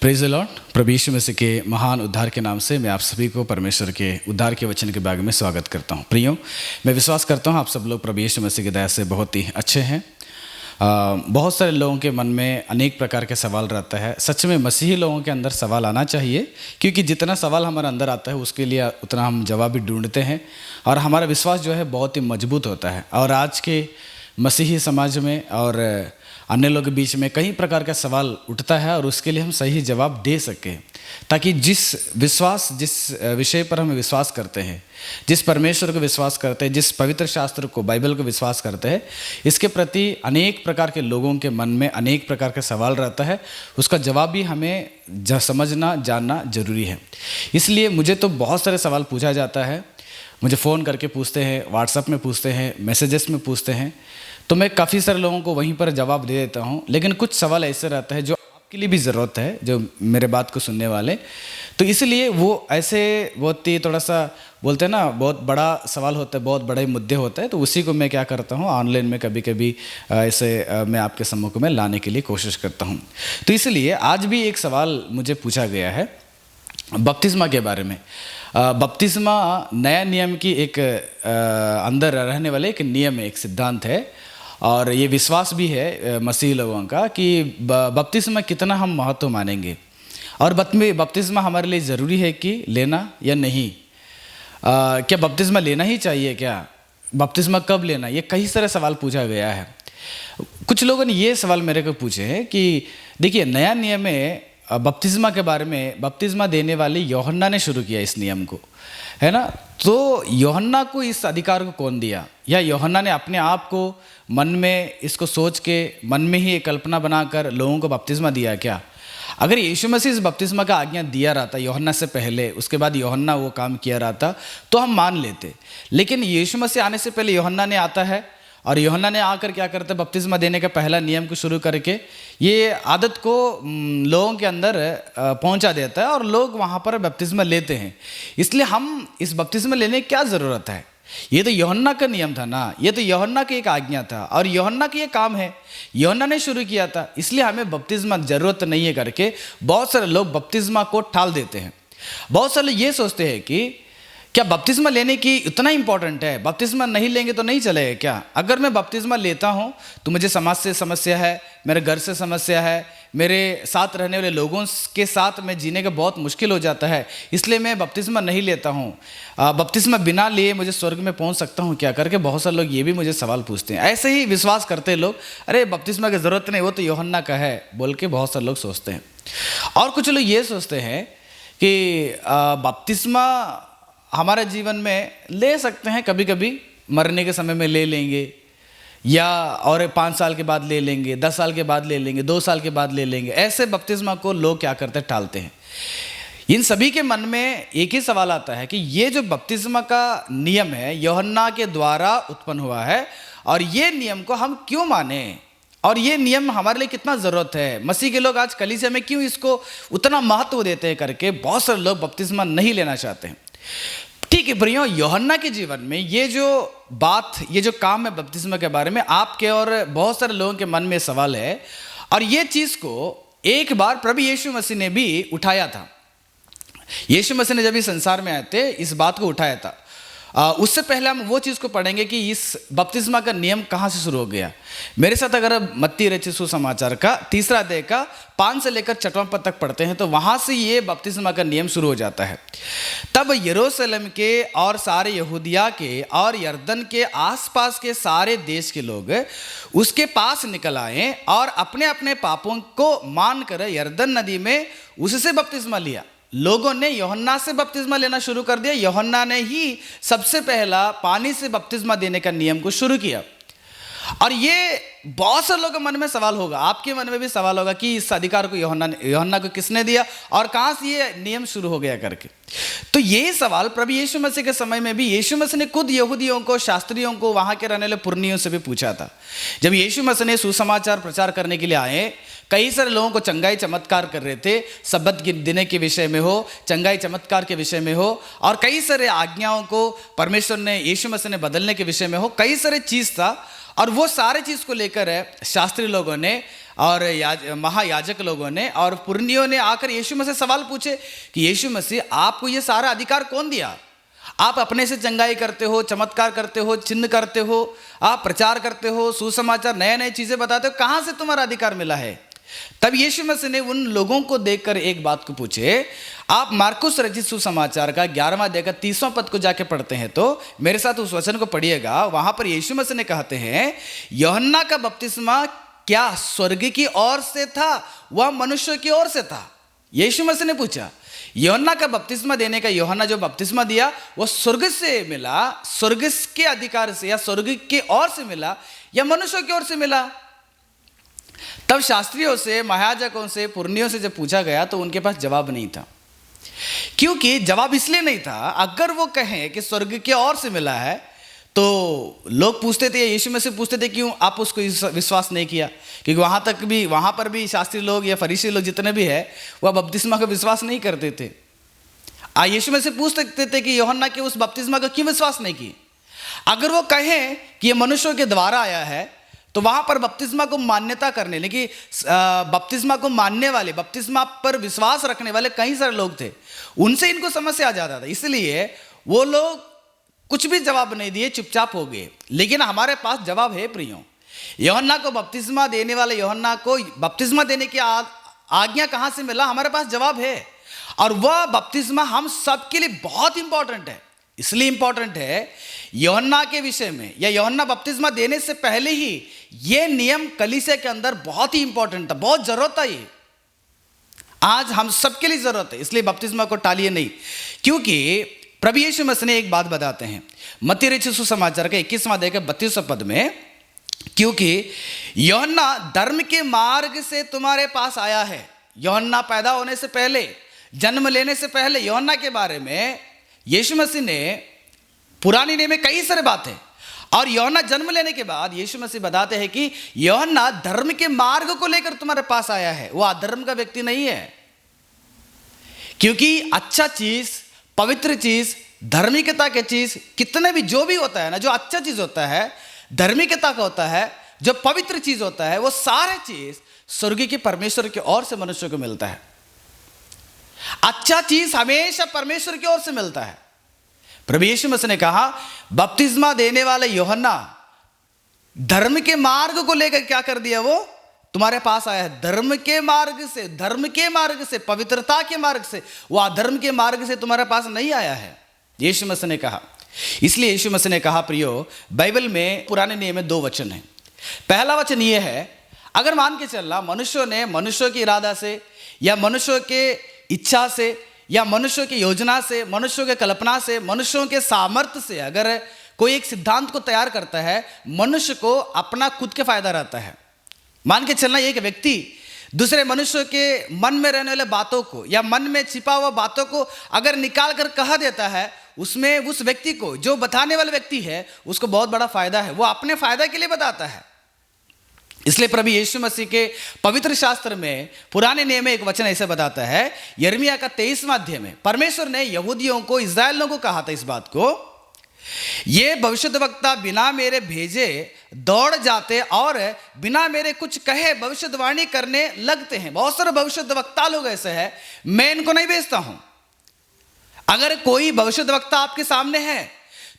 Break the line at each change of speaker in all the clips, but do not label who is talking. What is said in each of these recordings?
Praise the lord. प्रभु यीशु मसीह के महान उद्धार के नाम से मैं आप सभी को परमेश्वर के उद्धार के वचन के बारे में स्वागत करता हूं। प्रियो, मैं विश्वास करता हूं आप सब लोग प्रभु यीशु मसीह की दया से बहुत ही अच्छे हैं। बहुत सारे लोगों के मन में अनेक प्रकार के सवाल रहता है। सच में मसीही लोगों के अंदर सवाल आना चाहिए, क्योंकि जितना सवाल हमारे अंदर आता है उसके लिए उतना हम जवाब भी ढूंढते हैं और हमारा विश्वास जो है बहुत ही मजबूत होता है। और आज के मसीही समाज में और अन्य लोगों के बीच में कई प्रकार का सवाल उठता है और उसके लिए हम सही जवाब दे सकें, ताकि जिस विषय पर हम विश्वास करते हैं, जिस परमेश्वर को विश्वास करते हैं, जिस पवित्र शास्त्र को, बाइबल को विश्वास करते हैं, इसके प्रति अनेक प्रकार के लोगों के मन में अनेक प्रकार का सवाल रहता है। उसका जवाब भी हमें समझना जानना जरूरी है। इसलिए मुझे तो बहुत सारे सवाल पूछा जाता है। मुझे फ़ोन करके पूछते हैं, व्हाट्सएप में पूछते हैं, मैसेजेस में पूछते हैं, तो मैं काफ़ी सारे लोगों को वहीं पर जवाब दे देता हूँ। लेकिन कुछ सवाल ऐसे रहता है जो आपके लिए भी ज़रूरत है, जो मेरे बात को सुनने वाले, तो इसलिए वो ऐसे बहुत ही थोड़ा सा बोलते हैं ना, बहुत बड़ा सवाल होता है, बहुत बड़े मुद्दे होते हैं, तो उसी को मैं क्या करता हूँ, ऑनलाइन में कभी कभी ऐसे मैं आपके सम्मुख में लाने के लिए कोशिश करता हूँ। तो इसलिए आज भी एक सवाल मुझे पूछा गया है बपतिस्मा के बारे में। बपतिस्मा नया नियम की एक अंदर रहने वाले एक नियम है, एक सिद्धांत है, और ये विश्वास भी है मसीही लोगों का कि बपतिस्मा कितना हम महत्व मानेंगे और बपतिस्मा हमारे लिए ज़रूरी है कि लेना या नहीं। क्या बपतिस्मा लेना ही चाहिए, क्या बपतिस्मा कब लेना, ये कई सारे सवाल पूछा गया है। कुछ लोगों ने ये सवाल मेरे को पूछे हैं कि देखिए, नया नियम में बपतिस्मा के बारे में, बपतिस्मा देने वाले यूहन्ना ने शुरू किया इस नियम को, है ना। तो यूहन्ना को इस अधिकार को कौन दिया, या यूहन्ना ने अपने आप को मन में इसको सोच के मन में ही एक कल्पना बनाकर लोगों को बपतिस्मा दिया क्या? अगर यीशु मसीह इस बपतिस्मा का आज्ञा दिया रहता यूहन्ना से पहले, उसके बाद यूहन्ना वो काम किया रहता, तो हम मान लेते। लेकिन यीशु मसीह आने से पहले यूहन्ना ने आता है और यूहन्ना ने आकर क्या करते, बपतिस्मा देने का पहला नियम को शुरू करके ये आदत को लोगों के अंदर पहुंचा देता है और लोग वहाँ पर बपतिस्मा लेते हैं। इसलिए हम इस बपतिस्मा लेने की क्या ज़रूरत है? ये तो यूहन्ना का नियम था ना, ये तो यूहन्ना की एक आज्ञा था और यूहन्ना का ये काम है, यूहन्ना ने शुरू किया था, इसलिए हमें बपतिस्मा ज़रूरत नहीं है करके बहुत सारे लोग बपतिस्मा को टाल देते हैं। बहुत सारे लोग ये सोचते हैं कि क्या बपतिस्मा लेने की इतना इंपॉर्टेंट है, बपतिस्मा नहीं लेंगे तो नहीं चलेगा क्या? अगर मैं बपतिस्मा लेता हूँ तो मुझे समाज से समस्या है, मेरे घर से समस्या है, मेरे साथ रहने वाले लोगों के साथ मैं जीने का बहुत मुश्किल हो जाता है, इसलिए मैं बपतिस्मा नहीं लेता हूँ। बपतिस्मा बिना लिए मुझे स्वर्ग में पहुँच सकता हूँ क्या करके बहुत सारे लोग ये भी मुझे सवाल पूछते हैं। ऐसे ही विश्वास करते हैं लोग, अरे बपतिस्मा की ज़रूरत नहीं, वो तो यूहन्ना का है बोल के बहुत सारे लोग सोचते हैं। और कुछ लोग ये सोचते हैं कि बपतिस्मा हमारे जीवन में ले सकते हैं, कभी कभी मरने के समय में ले लेंगे, या और 5 साल के बाद ले लेंगे, 10 साल के बाद ले लेंगे, 2 साल के बाद ले लेंगे। ऐसे बपतिस्मा को लोग क्या करते हैं, टालते हैं। इन सभी के मन में एक ही सवाल आता है कि ये जो बपतिस्मा का नियम है यूहन्ना के द्वारा उत्पन्न हुआ है, और ये नियम को हम क्यों माने, और ये नियम हमारे लिए कितना ज़रूरत है। मसीह के लोग आज कलीसिया में क्यों इसको उतना महत्व देते हैं करके बहुत सारे लोग बपतिस्मा नहीं लेना चाहते हैं। ठीक है प्रियो, यूहन्ना के जीवन में ये जो बात, ये जो काम है बपतिस्मा के बारे में, आपके और बहुत सारे लोगों के मन में सवाल है, और ये चीज़ को एक बार प्रभु यीशु मसीह ने भी उठाया था। यीशु मसीह ने जब इस संसार में आए थे, इस बात को उठाया था। उससे पहले हम वो चीज़ को पढ़ेंगे कि इस बपतिस्मा का नियम कहाँ से शुरू हो गया। मेरे साथ अगर मत्ती रचित सुसमाचार का 3 अध्याय का 5 से लेकर 6वां पद तक पढ़ते हैं, तो वहाँ से ये बपतिस्मा का नियम शुरू हो जाता है। तब यरूशलेम के और सारे यहूदिया के और यरदन के आसपास के सारे देश के लोग उसके पास निकल आए और अपने अपने पापों को मानकर यरदन नदी में उससे बपतिस्मा लिया। लोगों ने यूहन्ना से बपतिस्मा लेना शुरू कर दिया। यूहन्ना ने ही सबसे पहला पानी से बपतिस्मा देने का नियम को शुरू किया। और ये बहुत से लोगों के मन में सवाल होगा, आपके मन में भी सवाल होगा कि इस अधिकार को यूहन्ना को किसने दिया और कहाँ से ये नियम शुरू हो गया करके। तो ये सवाल प्रभु यीशु मसीह के समय में भी यीशु मसीह ने खुद यहूदियों को, शास्त्रियों को, वहाँ के रहने वाले पुरनियों से भी पूछा था। जब यीशु मसीह ने सुसमाचार प्रचार करने के लिए आए, कई सारे लोगों को चंगाई चमत्कार कर रहे थे, सब्बत दिन के विषय में हो, चंगाई चमत्कार के विषय में हो, और कई सारे आज्ञाओं को परमेश्वर ने, यीशु मसीह ने बदलने के विषय में हो, कई सारे चीज़ था। और वो सारे चीज़ को लेकर शास्त्री लोगों ने और महायाजक लोगों ने और पुरनियों ने आकर यीशु मसीह से सवाल पूछे कि यीशु मसीह आपको ये सारा अधिकार कौन दिया? आप अपने से चंगाई करते हो, चमत्कार करते हो, चिन्ह करते हो, आप प्रचार करते हो, सुसमाचार, नए नए चीजें बताते हो, कहाँ से तुम्हारा अधिकार मिला है? तब यीशु मसीह ने उन लोगों को देखकर एक बात को पूछे। आप मार्कुस रचित सुसमाचार का 11वां अध्याय का 30वां पद को जाके पढ़ते हैं तो मेरे साथ उस वचन को पढ़िएगा। वहां पर यीशु मसीह ने कहते हैं, यूहन्ना का बपतिस्मा क्या स्वर्ग की ओर से था, वह मनुष्य की ओर से था? यीशु मसीह ने पूछा, यूहन्ना का बपतिस्मा देने का यूहन्ना जो बपतिस्मा दिया वो स्वर्ग से मिला, स्वर्ग के अधिकार से या स्वर्ग की ओर से मिला या मनुष्य की ओर से मिला? तब शास्त्रियों से, महायाजकों से, पुरनियों से जब पूछा गया तो उनके पास जवाब नहीं था। क्योंकि जवाब इसलिए नहीं था, अगर वो कहें कि स्वर्ग की ओर से मिला है तो लोग पूछते थे, यीशु में से पूछते थे, क्यों आप उसको विश्वास नहीं किया? क्योंकि वहां पर भी शास्त्री लोग या फरीसी लोग जितने भी है वह बपतिस्मा का विश्वास नहीं करते थे। यीशु में से पूछ सकते थे कि यूहन्ना के उस बपतिस्मा का क्यों विश्वास नहीं किए? अगर वो कहें कि यह मनुष्यों के द्वारा आया है तो वहां पर बपतिस्मा को मान्यता करने, लेकिन बपतिस्मा को मानने वाले, बपतिस्मा पर विश्वास रखने वाले कई सारे लोग थे, उनसे इनको समस्या आ जाता था। इसलिए वो लोग कुछ भी जवाब नहीं दिए, चुपचाप हो गए। लेकिन हमारे पास जवाब है प्रियो। यूहन्ना को बपतिस्मा देने वाले यूहन्ना को बपतिस्मा देने की आज्ञा कहां से मिला? हमारे पास जवाब है। और वह बपतिस्मा हम सबके लिए बहुत इंपॉर्टेंट है। इसलिए इंपॉर्टेंट है, यूहन्ना के विषय में या यूहन्ना बपतिस्मा देने से पहले ही यह नियम कलीसिया के अंदर बहुत ही इंपॉर्टेंट था, बहुत जरूरत था। ये आज हम सबके लिए जरूरत है, इसलिए बपतिस्मा को टालिए नहीं। क्योंकि प्रभु यीशु मसीह ने एक बात बताते हैं मत्ती रचित सुसमाचार के 21वां अध्याय के 32वें पद में, क्योंकि यूहन्ना धर्म के मार्ग से तुम्हारे पास आया है। यूहन्ना पैदा होने से पहले, जन्म लेने से पहले यूहन्ना के बारे में यीशु मसीह ने पुराने नियम में कई सारे बातें, और यूहन्ना जन्म लेने के बाद यीशु मसीह बताते हैं कि यूहन्ना धर्म के मार्ग को लेकर तुम्हारे पास आया है, वो अधर्म का व्यक्ति नहीं है। क्योंकि अच्छा चीज, पवित्र चीज, धार्मिकता की चीज, कितने भी जो भी होता है ना, जो अच्छा चीज होता है, धार्मिकता का होता है, जो पवित्र चीज होता है, वो सारे चीज स्वर्ग के परमेश्वर की ओर से मनुष्य को मिलता है। अच्छा चीज हमेशा परमेश्वर की ओर से मिलता है। प्रभु यीशु मसीह ने कहा, बपतिस्मा देने वाले यूहन्ना धर्म के मार्ग को लेकर क्या कर दिया? वो तुम्हारे पास आया है धर्म के मार्ग से, धर्म के मार्ग से, पवित्रता के मार्ग से। वो अधर्म के मार्ग से तुम्हारे पास नहीं आया है, यीशु मसीह ने कहा। इसलिए यीशु मसीह ने कहा, प्रियो, बाइबल में पुराने नियम में 2 वचन है। पहला वचन ये है, अगर मान के चलना मनुष्यों ने, मनुष्यों की इरादा से या मनुष्यों के इच्छा से या मनुष्यों की योजना से, मनुष्यों के कल्पना से, मनुष्यों के सामर्थ्य से अगर कोई एक सिद्धांत को तैयार करता है, मनुष्य को अपना खुद के फायदा रहता है। मान के चलना एक व्यक्ति दूसरे मनुष्य के मन में रहने वाले बातों को या मन में छिपा हुआ बातों को अगर निकाल कर कह देता है, उसमें उस व्यक्ति को, जो बताने वाला व्यक्ति है, उसको बहुत बड़ा फायदा है, वो अपने फायदा के लिए बताता है। इसलिए प्रभु यीशु मसीह के पवित्र शास्त्र में पुराने नियम में एक वचन ऐसे बताता है, यिर्मयाह का 23वां अध्याय में परमेश्वर ने यहूदियों को, इस्राएलियों को कहा था इस बात को, ये भविष्यद्वक्ता बिना मेरे भेजे दौड़ जाते और बिना मेरे कुछ कहे भविष्यवाणी करने लगते हैं। बहुत सारे भविष्यद्वक्ता लोग ऐसे हैं, मैं इनको नहीं भेजता हूं। अगर कोई भविष्यद्वक्ता आपके सामने है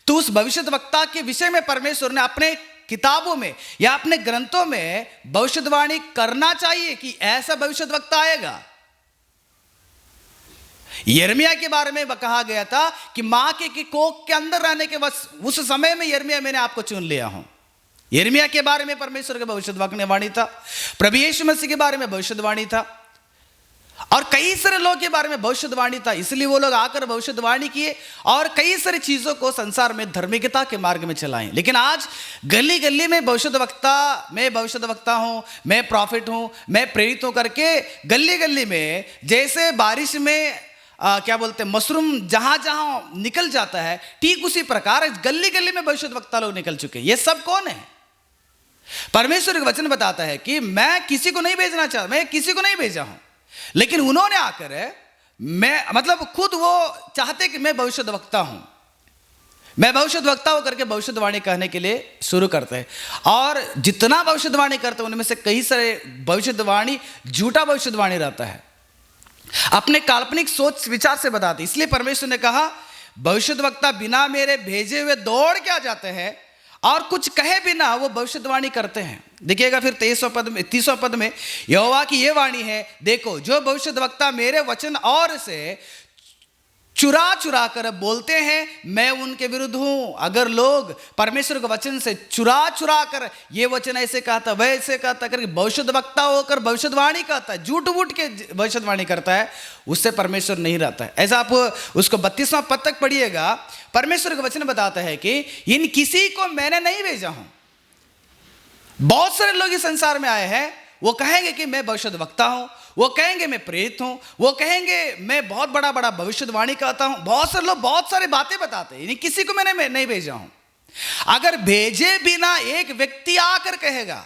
तो उस भविष्यद्वक्ता के विषय में परमेश्वर ने अपने किताबों में या अपने ग्रंथों में भविष्यवाणी करना चाहिए कि ऐसा भविष्यद्वक्ता आएगा। यिर्मयाह के बारे में कहा गया था कि मां के कोख के अंदर रहने के उस समय में यिर्मयाह, मैंने आपको चुन लिया हूं। यिर्मयाह के बारे में परमेश्वर के भविष्यवाणी था, प्रभु यीशु मसीह के बारे में भविष्यवाणी था, और कई सारे लोगों के बारे में भविष्यवाणी था। इसलिए वो लोग आकर भविष्यवाणी किए और कई सारी चीजों को संसार में धार्मिकता के मार्ग में चलाएं। लेकिन आज गली गली में भविष्यद्वक्ता, मैं भविष्यद्वक्ता हूं, मैं प्रॉफिट हूं, मैं प्रेरित हूं करके गली गली में जैसे बारिश में क्या बोलते हैं, मशरूम जहां जहां निकल जाता है, ठीक उसी प्रकार गली गली में भविष्यद्वक्ता लोग निकल चुके हैं। ये सब कौन है? परमेश्वर का वचन बताता है कि मैं किसी को नहीं भेजना चाहता, मैं किसी को नहीं भेजा हूं, लेकिन उन्होंने आकर, मैं मतलब खुद वो चाहते कि मैं भविष्यद्वक्ता हूं, मैं भविष्यद्वक्ता होकर के भविष्यवाणी कहने के लिए शुरू करते हैं, और जितना भविष्यवाणी करते हैं उनमें से कई सारे भविष्यवाणी झूठा भविष्यवाणी रहता है, अपने काल्पनिक सोच विचार से बताते। इसलिए परमेश्वर ने कहा भविष्यद्वक्ता बिना मेरे भेजे हुए दौड़ के आ जाते हैं और कुछ कहे बिना वो भविष्यवाणी करते हैं। देखिएगा फिर 30वां पद में यहोवा की ये वाणी है, देखो जो भविष्यद्वक्ता मेरे वचन और से चुरा चुरा कर बोलते हैं मैं उनके विरुद्ध हूं। अगर लोग परमेश्वर के वचन से चुरा चुरा कर ये वचन ऐसे कहता वैसे कहता करके भविष्यद्वक्ता होकर भविष्यवाणी कहता है, झूठ मूठ के भविष्यवाणी करता है, उससे परमेश्वर नहीं रहता है। ऐसा आप उसको 32वां पद तक पढ़िएगा। परमेश्वर का वचन बताता है कि इन किसी को मैंने नहीं भेजा हूं। बहुत सारे लोग इस संसार में आए हैं, वो कहेंगे कि मैं भविष्यद्वक्ता हूं, वो कहेंगे मैं प्रेरित हूं, वो कहेंगे मैं बहुत बड़ा बड़ा भविष्यवाणी कहता हूं। बहुत सारे लोग बहुत सारी बातें बताते हैं, किसी को मैंने नहीं भेजा हूं। अगर भेजे बिना एक व्यक्ति आकर कहेगा,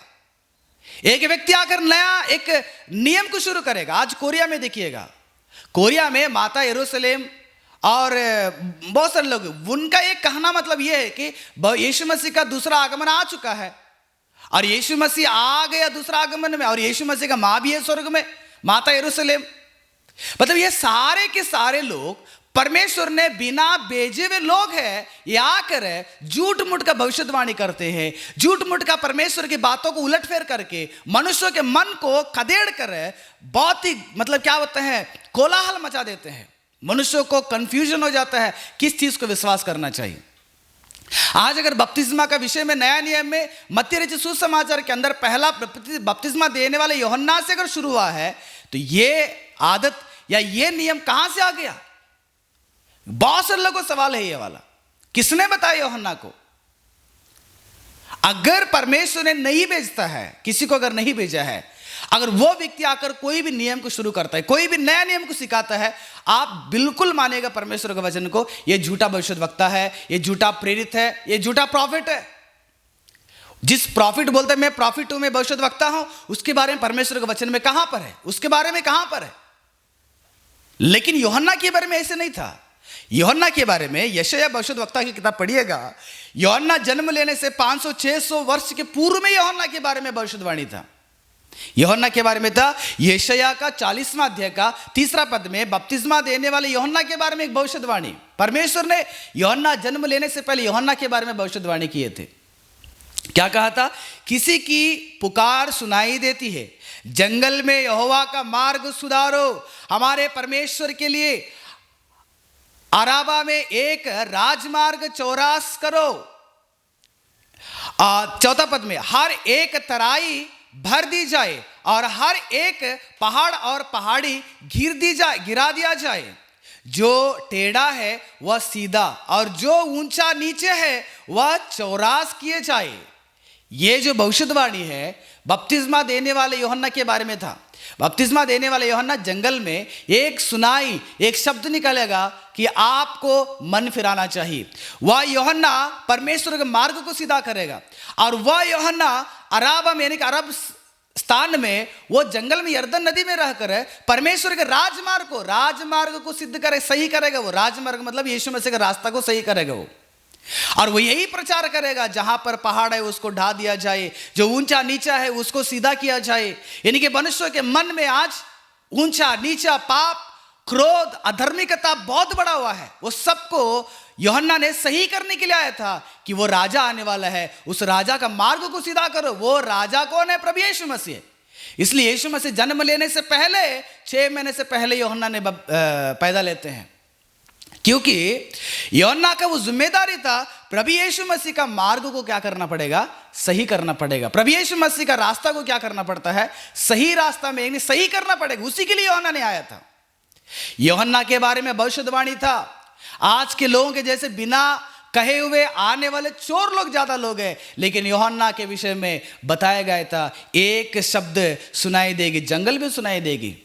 एक व्यक्ति आकर नया एक नियम को शुरू करेगा। आज कोरिया में देखिएगा, कोरिया में माता यरूशलेम और बहुत सारे लोग, उनका एक कहना मतलब यह है कि यीशु मसीह का दूसरा आगमन आ चुका है और यीशु मसीह आ गया दूसरा आगमन में, और यीशु मसीह का माँ भी है स्वर्ग में, माता यरूशलेम। मतलब ये सारे के सारे लोग परमेश्वर ने बिना भेजे हुए लोग हैं, ये आकर झूठ मूठ का भविष्यवाणी करते हैं, झूठ मूठ का परमेश्वर की बातों को उलटफेर करके मनुष्यों के मन को खदेड़ कर बहुत ही मतलब क्या होता है, कोलाहल मचा देते हैं। मनुष्यों को कंफ्यूजन हो जाता है किस चीज को विश्वास करना चाहिए। आज अगर बपतिस्मा का विषय में नया नियम में मत्ती रचित सुसमाचार के अंदर पहला बपतिस्मा देने वाले यूहन्ना से अगर शुरू हुआ है, तो ये आदत या ये नियम कहां से आ गया? बहुत सारे लोगों को सवाल है ये वाला, किसने बताया यूहन्ना को? अगर परमेश्वर ने नहीं भेजता है, किसी को अगर नहीं भेजा है, अगर वो व्यक्ति आकर कोई भी नियम को शुरू करता है, कोई भी नया नियम को सिखाता है, आप बिल्कुल मानेगा परमेश्वर के वचन को, ये झूठा भविष्यद्वक्ता है, ये झूठा प्रेरित है, ये झूठा प्रॉफिट है। जिस प्रॉफिट बोलते हैं मैं प्रॉफिट हूं, मैं भविष्यद्वक्ता हूं, उसके बारे में परमेश्वर के वचन में कहां पर है? उसके बारे में कहां पर है? लेकिन यूहन्ना के बारे में ऐसे नहीं था। यूहन्ना के बारे में यशायाह भविष्यद्वक्ता की किताब पढ़िएगा, यूहन्ना जन्म लेने से 500-600 वर्ष के पूर्व में यूहन्ना के बारे में भविष्यवाणी था। यूहन्ना के बारे में था यशायाह का 40वां अध्याय का 3 पद में बपतिस्मा देने वाले यूहन्ना के बारे में एक भविष्यवाणी परमेश्वर ने यूहन्ना जन्म लेने से पहले यूहन्ना के बारे में भविष्यवाणी किए थे। क्या कहा था? किसी की पुकार सुनाई देती है, जंगल में यहोवा का मार्ग सुधारो, हमारे परमेश्वर के लिए अराबा में एक राजमार्ग चौरास करो। 4 पद में हर एक तराई भर दी जाए और हर एक पहाड़ और पहाड़ी गिरा दिया जाए, जो टेढ़ा है वह सीधा और जो ऊंचा नीचे है वह चौरास किए जाए। ये जो भविष्यवाणी है बपतिस्मा देने वाले यूहन्ना के बारे में था। बपतिस्मा देने वाले यूहन्ना जंगल में एक शब्द निकलेगा कि आपको मन फिराना चाहिए। वह यूहन्ना परमेश्वर के मार्ग को सीधा करेगा, और वह यूहन्ना अराबा में यानी कि अरब स्थान में, वो जंगल में यरदन नदी में रहकर परमेश्वर के राजमार्ग को सिद्ध करे, सही करेगा। वो राजमार्ग मतलब यीशु मसीह के रास्ता को सही करेगा वो, और वो यही प्रचार करेगा जहां पर पहाड़ है उसको ढा दिया जाए, जो ऊंचा नीचा है उसको सीधा किया जाए। यानी कि मनुष्य के मन में आज ऊंचा नीचा, पाप, क्रोध, अधर्मिकता बहुत बड़ा हुआ है। वो सबको यूहन्ना ने सही करने के लिए आया था कि वो राजा आने वाला है, उस राजा का मार्ग को सीधा करो। वो राजा कौन है? प्रभु यीशु मसीह। इसलिए यीशु मसीह जन्म लेने से पहले 6 महीने से पहले यूहन्ना ने पैदा लेते हैं, क्योंकि यूहन्ना का वो जिम्मेदारी था प्रभु यीशु मसीह का मार्ग को क्या करना पड़ेगा? सही करना पड़ेगा। प्रभु यीशु मसीह का रास्ता को क्या करना पड़ता है? सही रास्ता में सही करना पड़ेगा। उसी के लिए यूहन्ना ने आया था। यूहन्ना के बारे में भविष्यवाणी था। आज के लोगों के जैसे बिना कहे हुए आने वाले चोर लोग ज्यादा लोग हैं, लेकिन यूहन्ना के विषय में बताया गया था एक शब्द सुनाई देगी, जंगल में सुनाई देगी।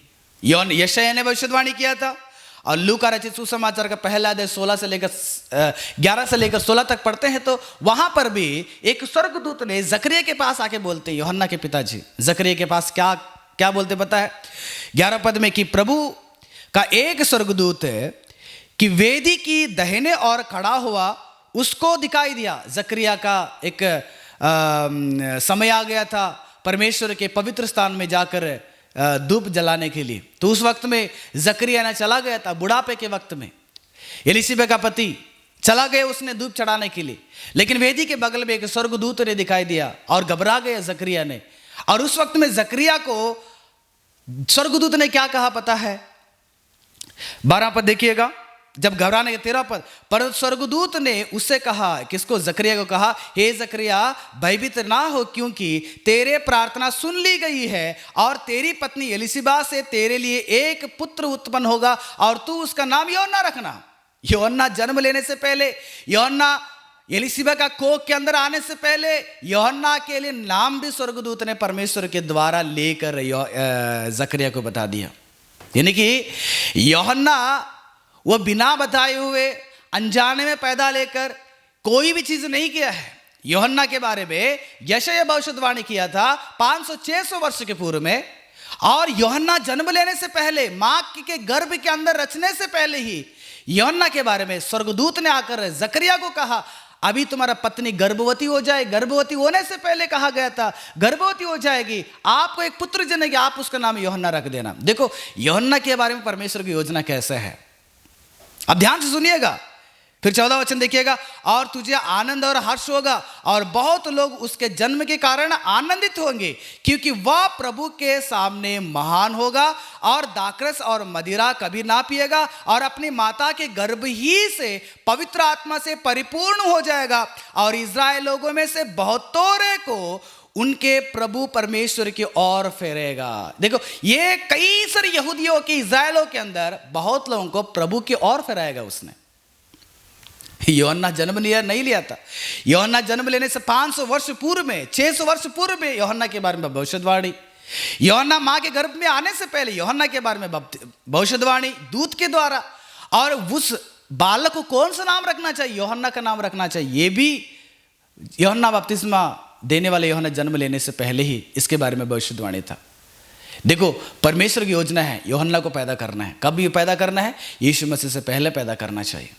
यशायाह ने भविष्यवाणी किया था। और लूका रचित सुसमाचार का पहला अध्याय 11 से लेकर 16 तक पढ़ते हैं, तो वहां पर भी एक स्वर्गदूत ने जकरिया के पास आके बोलते हैं, यूहन्ना के पिताजी जकरिया के पास क्या बोलते पता है? 11 पद में कि प्रभु का एक स्वर्गदूत है कि वेदी की दाहिने और खड़ा हुआ उसको दिखाई दिया। जकरिया का एक समय आ गया था परमेश्वर के पवित्र स्थान में जाकर धूप जलाने के लिए। तो उस वक्त में जकरिया ने चला गया था, बुढ़ापे के वक्त में एलिशिबा का पति चला गया उसने धूप चढ़ाने के लिए, लेकिन वेदी के बगल में एक स्वर्गदूत ने दिखाई दिया और घबरा गया जकरिया ने। और उस वक्त में जकरिया को स्वर्गदूत ने क्या कहा पता है? 12 पद देखिएगा, जब घबराने के 13 पद, पर स्वर्गदूत ने उससे कहा, किसको? जकरिया को कहा, हे जकरिया भयभीत ना हो, क्योंकि तेरे प्रार्थना सुन ली गई है और तेरी पत्नी एलिशिबा से तेरे लिए एक पुत्र उत्पन्न होगा और तू उसका नाम यूहन्ना रखना। यूहन्ना जन्म लेने से पहले, यूहन्ना एलिशिबा का कोख के अंदर आने से पहले, यूहन्ना के लिए नाम भी स्वर्गदूत ने परमेश्वर के द्वारा लेकर जकरिया को बता दिया। यानी कि यूहन्ना वो बिना बताए हुए अनजाने में पैदा लेकर कोई भी चीज नहीं किया है। यूहन्ना के बारे में यशायाह भविष्यवाणी किया था 500-600 वर्ष के पूर्व में, और यूहन्ना जन्म लेने से पहले, मां के गर्भ के अंदर रचने से पहले ही यूहन्ना के बारे में स्वर्गदूत ने आकर जकरिया को कहा, अभी तुम्हारा पत्नी गर्भवती हो जाए, गर्भवती होने से पहले कहा गया था गर्भवती हो जाएगी, आपको एक पुत्र जनेगी, आप उसका नाम यूहन्ना रख देना। देखो यूहन्ना के बारे में परमेश्वर की योजना कैसे है, अब ध्यान से सुनिएगा। फिर 14 वचन देखिएगा, और तुझे आनंद और हर्ष होगा और बहुत लोग उसके जन्म के कारण आनंदित होंगे, क्योंकि वह प्रभु के सामने महान होगा और दाखरस और मदिरा कभी ना पिएगा और अपनी माता के गर्भ ही से पवित्र आत्मा से परिपूर्ण हो जाएगा और इस्राएल लोगों में से बहुतों को उनके प्रभु परमेश्वर की ओर फेरेगा। देखो ये कई सारे यहूदियों के, इस्राएलों के अंदर बहुत लोगों को प्रभु की ओर फेराएगा उसने। यूहन्ना जन्म नहीं लिया था। यूहन्ना जन्म लेने से 500 वर्ष पूर्व में, 600 वर्ष पूर्व में यूहन्ना के बारे में भविष्यवाणी, यूहन्ना मां के गर्भ में आने से पहले यूहन्ना के बारे में भविष्यवाणी दूत के द्वारा, और उस बालक को कौन सा नाम रखना चाहिए? यूहन्ना का नाम रखना चाहिए। ये भी यूहन्ना बपतिस्मा देने वाले यूहन्ना जन्म लेने से पहले ही इसके बारे में भविष्यवाणी था। देखो परमेश्वर की योजना है यूहन्ना को पैदा करना है। कब ये पैदा करना है? यीशु मसीह से पहले पैदा करना चाहिए,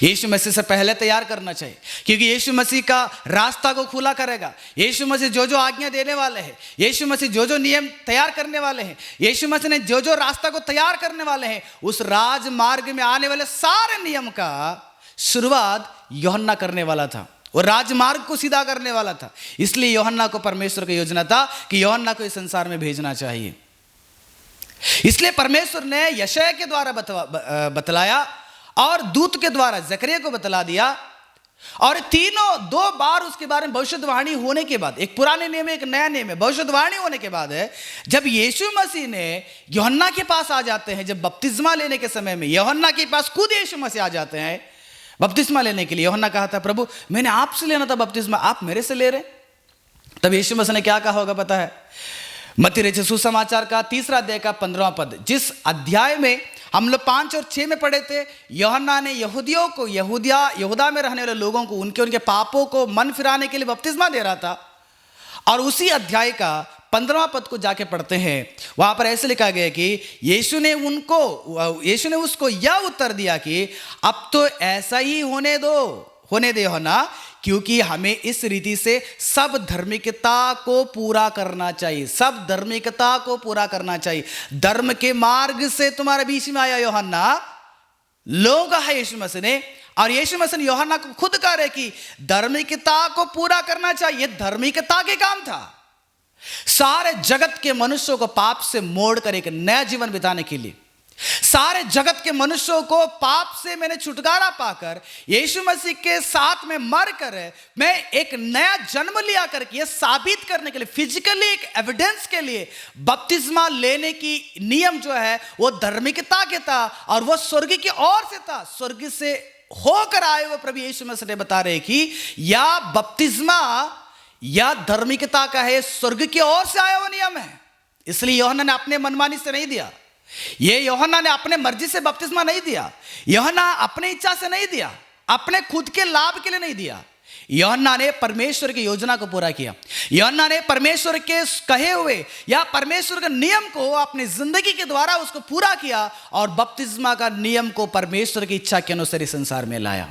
यीशु मसीह से पहले तैयार करना चाहिए, क्योंकि यीशु मसीह का रास्ता को खुला करेगा। यीशु मसीह जो जो आज्ञा देने वाले हैं, यीशु मसीह जो जो नियम तैयार करने वाले हैं, यीशु मसीह ने जो जो रास्ता को तैयार करने वाले हैं, उस राजमार्ग में आने वाले सारे नियम का शुरुआत यूहन्ना करने वाला था, वो राजमार्ग को सीधा करने वाला था। इसलिए यूहन्ना को परमेश्वर की योजना था कि यूहन्ना को इस संसार में भेजना चाहिए। इसलिए परमेश्वर ने यशायाह के द्वारा बतलाया और दूत के द्वारा जकरिया को बतला दिया, और तीनों 2 बार उसके बारे में भविष्यवाणी होने के बाद, एक पुराने नियम में एक नया नियम में भविष्यवाणी होने के बाद है, जब यीशु मसीह ने यूहन्ना के पास आ जाते हैं, जब बपतिस्मा लेने के समय में यूहन्ना के पास खुद यीशु मसीह आ जाते हैं बपतिस्मा लेने के लिए। यूहन्ना कहा था, प्रभु मैंने आपसे लेना था बपतिस्मा, आप मेरे से ले रहे। तब यीशु मसीह ने क्या कहा होगा पता है? मत्ती रचित सुसमाचार का 3 अध्याय का 15वां पद, जिस अध्याय में हम लोग 5 और 6 में पढ़े थे, यूहन्ना ने यहूदियों को, यहूदा में रहने वाले लोगों को उनके पापों को मन फिराने के लिए बपतिस्मा दे रहा था। और उसी अध्याय का 15वां पद को जाके पढ़ते हैं, वहां पर ऐसे लिखा गया कि यीशु ने उसको यह उत्तर दिया कि अब तो ऐसा ही होने दे यूहन्ना, क्योंकि हमें इस रीति से सब धार्मिकता को पूरा करना चाहिए, सब धार्मिकता को पूरा करना चाहिए। धर्म के मार्ग से तुम्हारे बीच में आया यूहन्ना, लोगों का है यीशु मसीह ने, और यीशु मसीह ने यूहन्ना को खुद कह रहे कि धार्मिकता को पूरा करना चाहिए। धार्मिकता के काम था सारे जगत के मनुष्यों को पाप से मोड़कर एक नया जीवन बिताने के लिए, सारे जगत के मनुष्यों को पाप से मैंने छुटकारा पाकर यीशु मसीह के साथ में मरकर मैं एक नया जन्म लिया करके यह साबित करने के लिए, फिजिकली एक एविडेंस के लिए बपतिस्मा लेने की नियम जो है वो धार्मिकता के था, और वो स्वर्ग की ओर से था। स्वर्ग से होकर आए हुए प्रभु यीशु मसीह ने बता रहे कि या बपतिस्मा या धार्मिकता का है, स्वर्ग की ओर से आया हुआ नियम है। इसलिए यूहन्ना ने अपने मनमानी से नहीं दिया, ये यूहन्ना ने अपने मर्जी से बपतिस्मा नहीं दिया, यूहन्ना अपने इच्छा से नहीं दिया, अपने खुद के लाभ के लिए नहीं दिया। यूहन्ना ने परमेश्वर की योजना को पूरा किया। यूहन्ना ने परमेश्वर के कहे हुए या परमेश्वर के नियम को अपनी जिंदगी के द्वारा उसको पूरा किया, और बपतिस्मा का नियम को परमेश्वर की इच्छा के अनुसार इस संसार में लाया।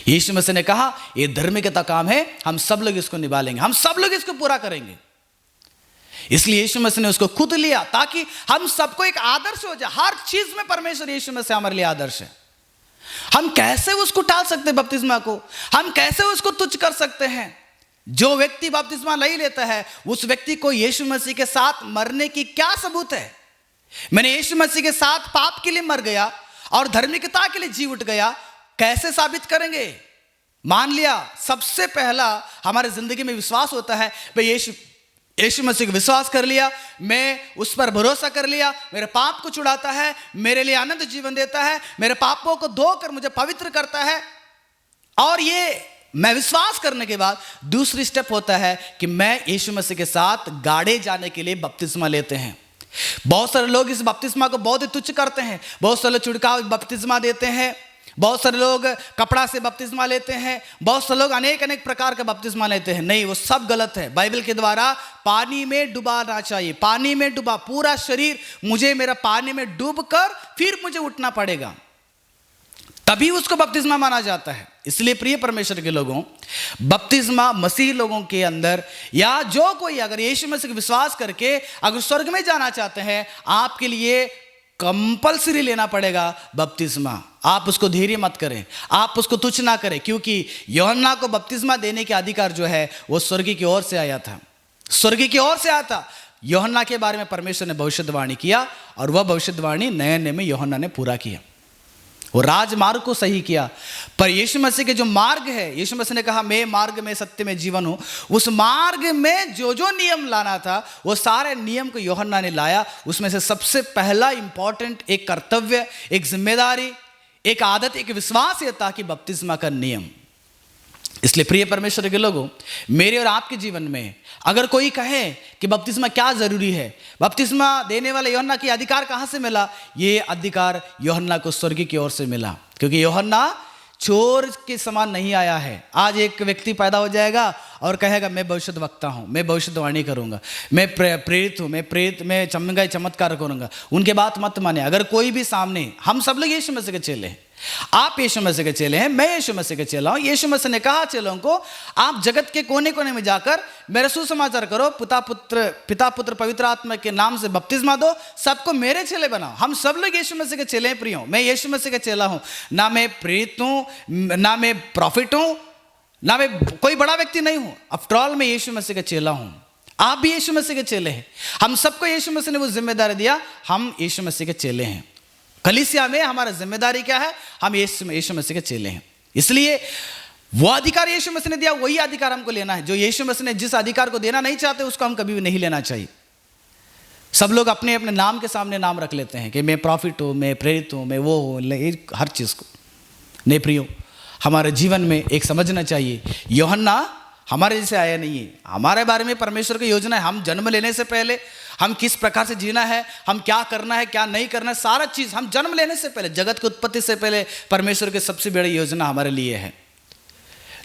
यीशु मसीह ने कहा ये धार्मिकता काम है, हम सब लोग इसको निभा लेंगे, हम सब लोग इसको पूरा करेंगे। इसलिए यीशु मसीह ने उसको खुद लिया ताकि हम सबको एक आदर्श हो जाए। हर चीज में परमेश्वर यीशु मसीह हमारे लिए आदर्श है। हम कैसे उसको टाल सकते हैं बपतिस्मा को, हम कैसे उसको तुच्छ कर सकते हैं? जो व्यक्ति बपतिस्मा नहीं लेता है उस व्यक्ति को यीशु मसीह के साथ मरने की क्या सबूत है? मैंने यीशु मसीह के साथ पाप के लिए मर गया और धार्मिकता के लिए जी उठ गया, कैसे साबित करेंगे? मान लिया सबसे पहला हमारे जिंदगी में विश्वास होता है, भाई यीशु मसीह को विश्वास कर लिया, मैं उस पर भरोसा कर लिया, मेरे पाप को छुड़ाता है, मेरे लिए आनंद जीवन देता है, मेरे पापों को धोकर मुझे पवित्र करता है। और ये मैं विश्वास करने के बाद दूसरी स्टेप होता है कि मैं यीशु मसीह के साथ गाड़े जाने के लिए बपतिस्मा लेते हैं। बहुत सारे लोग इस बपतिस्मा को बहुत ही तुच्छ करते हैं। बहुत सारे लोग छिड़काव बपतिस्मा देते हैं, बहुत सारे लोग कपड़ा से बपतिस्मा लेते हैं, बहुत से लोग अनेक अनेक प्रकार का बपतिस्मा लेते हैं। नहीं, वो सब गलत है। बाइबल के द्वारा पानी में डुबाना चाहिए, पानी में डुबा पूरा शरीर, मुझे मेरा पानी में डूबकर फिर मुझे उठना पड़ेगा, तभी उसको बपतिस्मा माना जाता है। इसलिए प्रिय परमेश्वर के लोगों, बपतिस्मा मसीह लोगों के अंदर या जो कोई अगर यीशु मसीह का विश्वास करके अगर स्वर्ग में जाना चाहते हैं, आपके लिए कंपल्सरी लेना पड़ेगा बपतिस्मा। आप उसको धैर्य मत करें, आप उसको तुच्छ ना करें, क्योंकि यूहन्ना को बपतिस्मा देने के अधिकार जो है वो स्वर्ग की ओर से आया था, स्वर्ग की ओर से आया था। यूहन्ना के बारे में परमेश्वर ने भविष्यवाणी किया और वह भविष्यवाणी नए नियम में यूहन्ना ने पूरा किया, वो राजमार्ग को सही किया। पर यीशु मसीह के जो मार्ग है, यीशु मसीह ने कहा मैं मार्ग में सत्य में जीवन हूं, उस मार्ग में जो जो नियम लाना था वो सारे नियम को यूहन्ना ने लाया। उसमें से सबसे पहला इंपॉर्टेंट एक कर्तव्य, एक जिम्मेदारी, एक आदत, एक विश्वास ये था कि बपतिस्मा का नियम। इसलिए प्रिय परमेश्वर के लोगों, मेरे और आपके जीवन में अगर कोई कहे कि बपतिस्मा क्या जरूरी है, बपतिस्मा देने वाले यूहन्ना की अधिकार कहां से मिला? ये अधिकार यूहन्ना को स्वर्ग की ओर से मिला, क्योंकि यूहन्ना चोर के समान नहीं आया है। आज एक व्यक्ति पैदा हो जाएगा और कहेगा मैं भविष्यद्वक्ता हूं, मैं भविष्यवाणी करूंगा, मैं प्रेरित हूं, मैं चमत्कार करूंगा। उनके बात मत माने। अगर कोई भी सामने, हम सब लोग यीशु मसीह के चेले हैं, आप यीशु मसीह के चेले हैं, मैं यीशु मसीह के चेला हूं। यीशु मसीह ने कहा चेलों को, आप जगत के कोने कोने में जाकर मेरा सुसमाचार करो, पिता पुत्र पवित्र आत्मा के नाम से बपतिस्मा दो, सबको मेरे चेले बनाओ। हम सब लोग यीशु मसीह के चेले हैं प्रियो। मैं यीशु मसीह का चेला हूं, ना मैं प्रेरित हूं, ना मैं प्रॉफिट हूं, ना मैं कोई बड़ा व्यक्ति नहीं हूं। आफ्टर ऑल मैं यीशु मसीह का चेला हूं। आप भी यीशु मसीह के चेले हैं। हम सबको यीशु मसीह ने वो जिम्मेदारी दिया, हम यीशु मसीह के चेले हैं। कलीसिया में हमारा जिम्मेदारी क्या है? हम यीशु मसीह के चेले हैं। इसलिए वो अधिकार यीशु मसीह ने दिया, वही अधिकार हमको लेना है। जो यीशु मसीह ने जिस अधिकार को देना नहीं चाहते उसको हम कभी भी नहीं लेना चाहिए। सब लोग अपने अपने नाम के सामने नाम रख लेते हैं कि मैं प्रॉफिट हूं, मैं प्रेरित हूं, मैं वो हूं, हर चीज को। नहीं प्रियो, हमारे जीवन में एक समझना चाहिए, यूहन्ना हमारे जैसे आया नहीं है। हमारे बारे में परमेश्वर की योजना है। हम जन्म लेने से पहले हम किस प्रकार से जीना है, हम क्या करना है, क्या नहीं करना है, सारा चीज हम जन्म लेने से पहले, जगत की उत्पत्ति से पहले परमेश्वर की सबसे बड़ी योजना हमारे लिए है।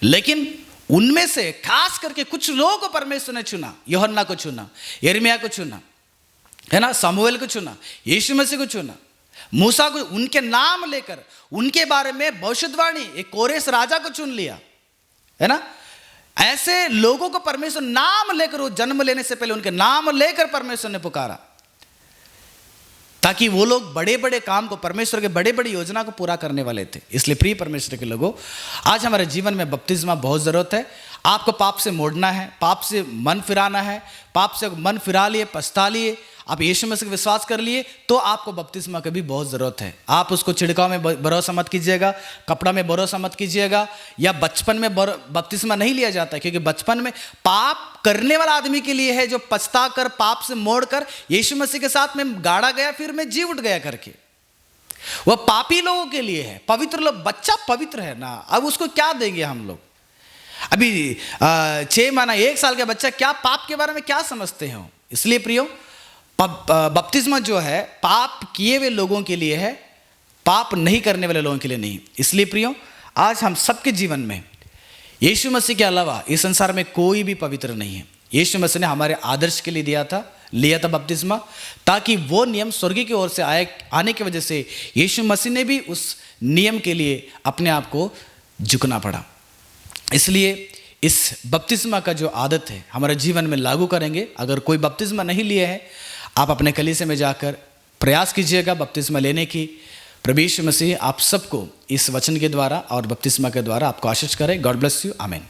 लेकिन उनमें से खास करके कुछ लोगों को परमेश्वर ने चुना। यूहन्ना को चुना, यिर्मयाह को चुना, है ना, शमूएल को चुना, यीशु मसीह को चुना, मूसा को, उनके नाम लेकर उनके बारे में भविष्यवाणी, एक कोरेश राजा को चुन लिया, है ना। ऐसे लोगों को परमेश्वर नाम लेकर, वो जन्म लेने से पहले उनके नाम लेकर परमेश्वर ने पुकारा, ताकि वो लोग बड़े बड़े काम को, परमेश्वर के बड़े बड़ी योजना को पूरा करने वाले थे। इसलिए प्रिय परमेश्वर के लोगों, आज हमारे जीवन में बपतिस्मा बहुत जरूरत है। आपको पाप से मोड़ना है, पाप से मन फिराना है, पाप से मन फिरा लिए, पछता लिए, आप यीशु मसीह विश्वास कर लिए, तो आपको बपतिस्मा की भी बहुत ज़रूरत है। आप उसको छिड़काव में भरोसा मत कीजिएगा, कपड़ा में भरोसा मत कीजिएगा, या बचपन में बपतिस्मा नहीं लिया जाता, क्योंकि बचपन में पाप करने वाला आदमी के लिए है, जो पछता कर, पाप से मोड़ कर यीशु मसीह के साथ में गाड़ा गया, फिर मैं जी उठ गया करके। वह पापी लोगों के लिए है। पवित्र लोग, बच्चा पवित्र है ना, अब उसको क्या देंगे हम लोग? अभी 6 महीना 1 साल का बच्चा क्या पाप के बारे में क्या समझते हो? इसलिए प्रियो, बपतिस्मा जो है पाप किए हुए लोगों के लिए है, पाप नहीं करने वाले लोगों के लिए नहीं। इसलिए प्रियो, आज हम सबके जीवन में यीशु मसीह के अलावा इस संसार में कोई भी पवित्र नहीं है। यीशु मसीह ने हमारे आदर्श के लिए लिया था बपतिस्मा, ताकि वो नियम स्वर्ग की ओर से आने की वजह से यीशु मसीह ने भी उस नियम के लिए अपने आप को झुकना पड़ा। इसलिए इस बपतिस्मा का जो आदत है हमारे जीवन में लागू करेंगे। अगर कोई बपतिस्मा नहीं लिए है, आप अपने कलीसिया में जाकर प्रयास कीजिएगा बपतिस्मा लेने की। प्रभु यीशु मसीह आप सबको इस वचन के द्वारा और बपतिस्मा के द्वारा आपको आशीष करे। गॉड ब्लेस यू, आमीन।